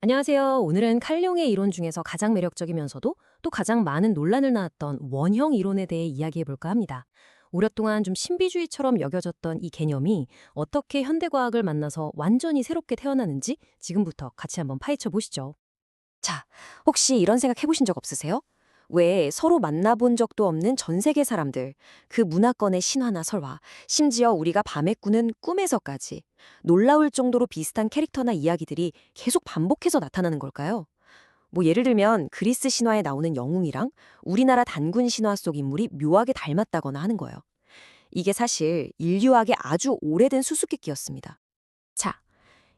안녕하세요. 오늘은 칼융의 이론 중에서 가장 매력적이면서도 또 가장 많은 논란을 낳았던 원형 이론에 대해 이야기해 볼까 합니다. 오랫동안 좀 신비주의처럼 여겨졌던 이 개념이 어떻게 현대과학을 만나서 완전히 새롭게 태어나는지 지금부터 같이 한번 파헤쳐 보시죠. 자, 혹시 이런 생각 해보신 적 없으세요? 왜 서로 만나본 적도 없는 전 세계 사람들, 그 문화권의 신화나 설화, 심지어 우리가 밤에 꾸는 꿈에서까지 놀라울 정도로 비슷한 캐릭터나 이야기들이 계속 반복해서 나타나는 걸까요? 뭐 예를 들면 그리스 신화에 나오는 영웅이랑 우리나라 단군 신화 속 인물이 묘하게 닮았다거나 하는 거예요. 이게 사실 인류학의 아주 오래된 수수께끼였습니다. 자,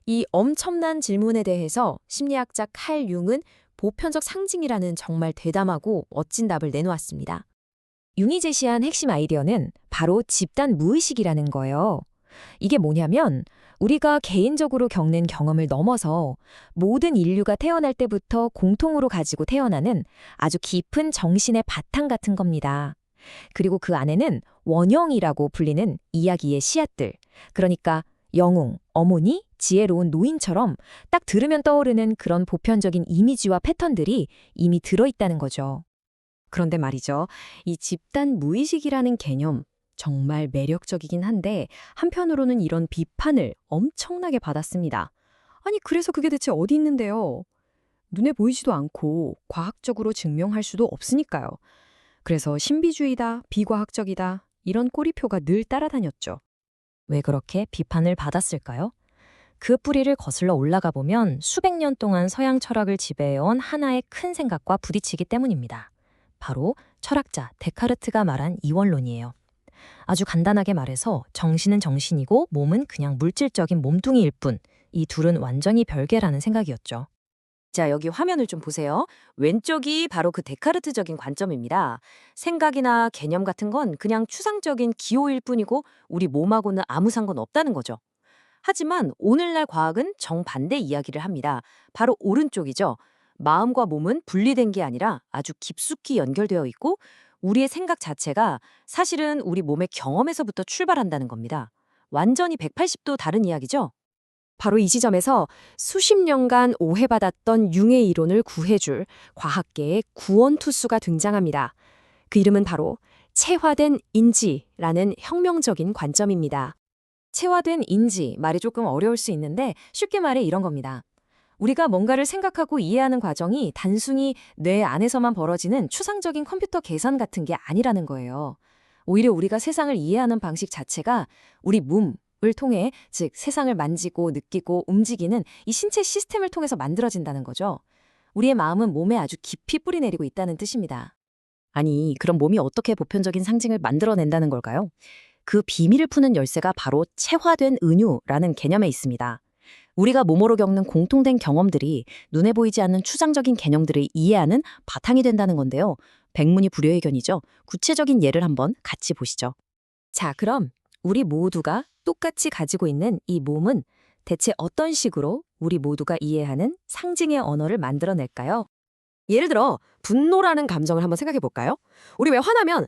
이 엄청난 질문에 대해서 심리학자 칼 융은 보편적 상징이라는 정말 대담하고 멋진 답을 내놓았습니다. 융이 제시한 핵심 아이디어는 바로 집단 무의식이라는 거예요. 이게 뭐냐면 우리가 개인적으로 겪는 경험을 넘어서 모든 인류가 태어날 때부터 공통으로 가지고 태어나는 아주 깊은 정신의 바탕 같은 겁니다. 그리고 그 안에는 원형이라고 불리는 이야기의 씨앗들, 그러니까 영웅, 어머니, 지혜로운 노인처럼 딱 들으면 떠오르는 그런 보편적인 이미지와 패턴들이 이미 들어있다는 거죠. 그런데 말이죠. 이 집단 무의식이라는 개념 정말 매력적이긴 한데 한편으로는 이런 비판을 엄청나게 받았습니다. 아니 그래서 그게 대체 어디 있는데요? 눈에 보이지도 않고 과학적으로 증명할 수도 없으니까요. 그래서 신비주의다, 비과학적이다 이런 꼬리표가 늘 따라다녔죠. 왜 그렇게 비판을 받았을까요? 그 뿌리를 거슬러 올라가 보면 수백 년 동안 서양 철학을 지배해온 하나의 큰 생각과 부딪히기 때문입니다. 바로 철학자 데카르트가 말한 이원론이에요. 아주 간단하게 말해서 정신은 정신이고 몸은 그냥 물질적인 몸뚱이일 뿐, 이 둘은 완전히 별개라는 생각이었죠. 자, 여기 화면을 좀 보세요. 왼쪽이 바로 그 데카르트적인 관점입니다. 생각이나 개념 같은 건 그냥 추상적인 기호일 뿐이고 우리 몸하고는 아무 상관없다는 거죠. 하지만 오늘날 과학은 정반대 이야기를 합니다. 바로 오른쪽이죠. 마음과 몸은 분리된 게 아니라 아주 깊숙이 연결되어 있고 우리의 생각 자체가 사실은 우리 몸의 경험에서부터 출발한다는 겁니다. 완전히 180도 다른 이야기죠? 바로 이 지점에서 수십 년간 오해받았던 융의 이론을 구해줄 과학계의 구원투수가 등장합니다. 그 이름은 바로 체화된 인지라는 혁명적인 관점입니다. 체화된 인지, 말이 조금 어려울 수 있는데 쉽게 말해 이런 겁니다. 우리가 뭔가를 생각하고 이해하는 과정이 단순히 뇌 안에서만 벌어지는 추상적인 컴퓨터 계산 같은 게 아니라는 거예요. 오히려 우리가 세상을 이해하는 방식 자체가 우리 몸을 통해, 즉 세상을 만지고 느끼고 움직이는 이 신체 시스템을 통해서 만들어진다는 거죠. 우리의 마음은 몸에 아주 깊이 뿌리내리고 있다는 뜻입니다. 아니, 그럼 몸이 어떻게 보편적인 상징을 만들어낸다는 걸까요? 그 비밀을 푸는 열쇠가 바로 체화된 은유라는 개념에 있습니다. 우리가 몸으로 겪는 공통된 경험들이 눈에 보이지 않는 추상적인 개념들을 이해하는 바탕이 된다는 건데요. 백문이 불여의견이죠. 구체적인 예를 한번 같이 보시죠. 자, 그럼 우리 모두가 똑같이 가지고 있는 이 몸은 대체 어떤 식으로 우리 모두가 이해하는 상징의 언어를 만들어낼까요? 예를 들어 분노라는 감정을 한번 생각해 볼까요? 우리 왜 화나면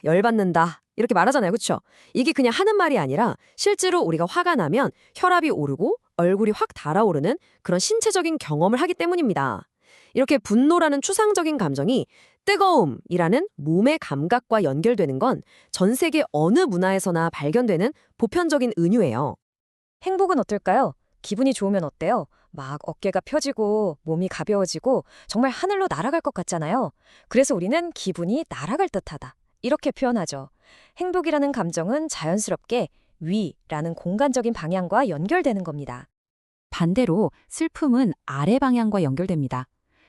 열받는다 이렇게 말하잖아요. 그렇죠? 이게 그냥 하는 말이 아니라 실제로 우리가 화가 나면 혈압이 오르고 얼굴이 확 달아오르는 그런 신체적인 경험을 하기 때문입니다. 이렇게 분노라는 추상적인 감정이 뜨거움이라는 몸의 감각과 연결되는 건 전 세계 어느 문화에서나 발견되는 보편적인 은유예요. 행복은 어떨까요? 기분이 좋으면 어때요? 막 어깨가 펴지고 몸이 가벼워지고 정말 하늘로 날아갈 것 같잖아요. 그래서 우리는 기분이 날아갈 듯하다, 이렇게 표현하죠. 행복이라는 감정은 자연스럽게 위라는 공간적인 방향과 연결되는 겁니다. 반대로 슬픔은 아래 방향과 연결됩니다.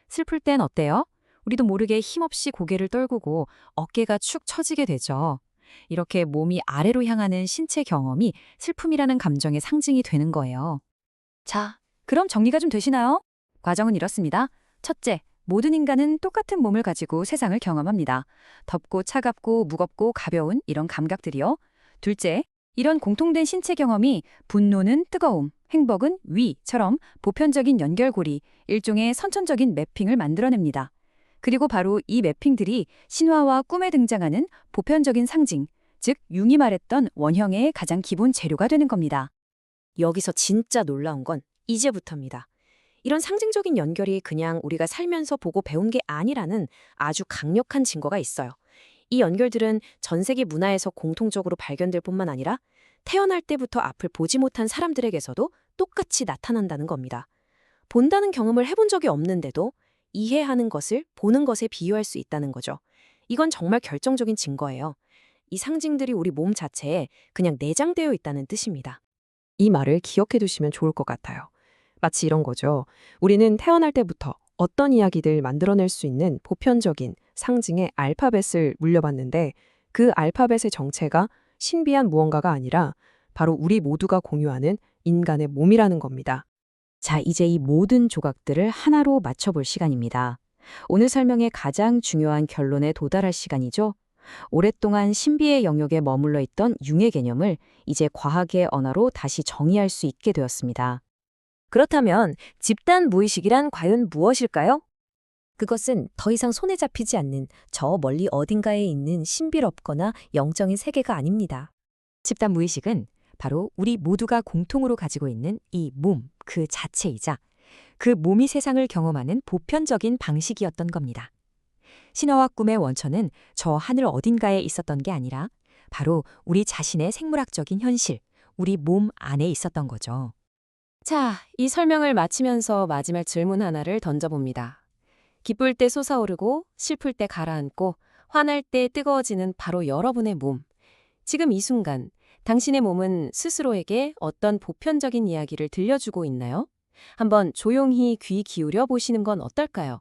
슬플 땐 어때요? 우리도 모르게 힘없이 고개를 떨구고 어깨가 축 처지게 되죠. 이렇게 몸이 아래로 향하는 신체 경험이 슬픔이라는 감정의 상징이 되는 거예요. 자, 그럼 정리가 좀 되시나요? 과정은 이렇습니다. 첫째, 모든 인간은 똑같은 몸을 가지고 세상을 경험합니다. 덥고 차갑고 무겁고 가벼운 이런 감각들이요. 둘째, 이런 공통된 신체 경험이 분노는 뜨거움, 행복은 위처럼 보편적인 연결고리, 일종의 선천적인 매핑을 만들어냅니다. 그리고 바로 이 매핑들이 신화와 꿈에 등장하는 보편적인 상징, 즉 융이 말했던 원형의 가장 기본 재료가 되는 겁니다. 여기서 진짜 놀라운 건 이제부터입니다. 이런 상징적인 연결이 그냥 우리가 살면서 보고 배운 게 아니라는 아주 강력한 증거가 있어요. 이 연결들은 전 세계 문화에서 공통적으로 발견될 뿐만 아니라 태어날 때부터 앞을 보지 못한 사람들에게서도 똑같이 나타난다는 겁니다. 본다는 경험을 해본 적이 없는데도 이해하는 것을 보는 것에 비유할 수 있다는 거죠. 이건 정말 결정적인 증거예요. 이 상징들이 우리 몸 자체에 그냥 내장되어 있다는 뜻입니다. 이 말을 기억해 두시면 좋을 것 같아요. 마치 이런 거죠. 우리는 태어날 때부터 어떤 이야기들 만들어낼 수 있는 보편적인 상징의 알파벳을 물려봤는데 그 알파벳의 정체가 신비한 무언가가 아니라 바로 우리 모두가 공유하는 인간의 몸이라는 겁니다. 자, 이제 이 모든 조각들을 하나로 맞춰볼 시간입니다. 오늘 설명의 가장 중요한 결론에 도달할 시간이죠. 오랫동안 신비의 영역에 머물러 있던 융의 개념을 이제 과학의 언어로 다시 정의할 수 있게 되었습니다. 그렇다면 집단 무의식이란 과연 무엇일까요? 그것은 더 이상 손에 잡히지 않는 저 멀리 어딘가에 있는 신비롭거나 영적인 세계가 아닙니다. 집단 무의식은 바로 우리 모두가 공통으로 가지고 있는 이 몸 그 자체이자 그 몸이 세상을 경험하는 보편적인 방식이었던 겁니다. 신화와 꿈의 원천은 저 하늘 어딘가에 있었던 게 아니라 바로 우리 자신의 생물학적인 현실, 우리 몸 안에 있었던 거죠. 자, 이 설명을 마치면서 마지막 질문 하나를 던져봅니다. 기쁠 때 솟아오르고 슬플 때 가라앉고 화날 때 뜨거워지는 바로 여러분의 몸. 지금 이 순간 당신의 몸은 스스로에게 어떤 보편적인 이야기를 들려주고 있나요? 한번 조용히 귀 기울여 보시는 건 어떨까요?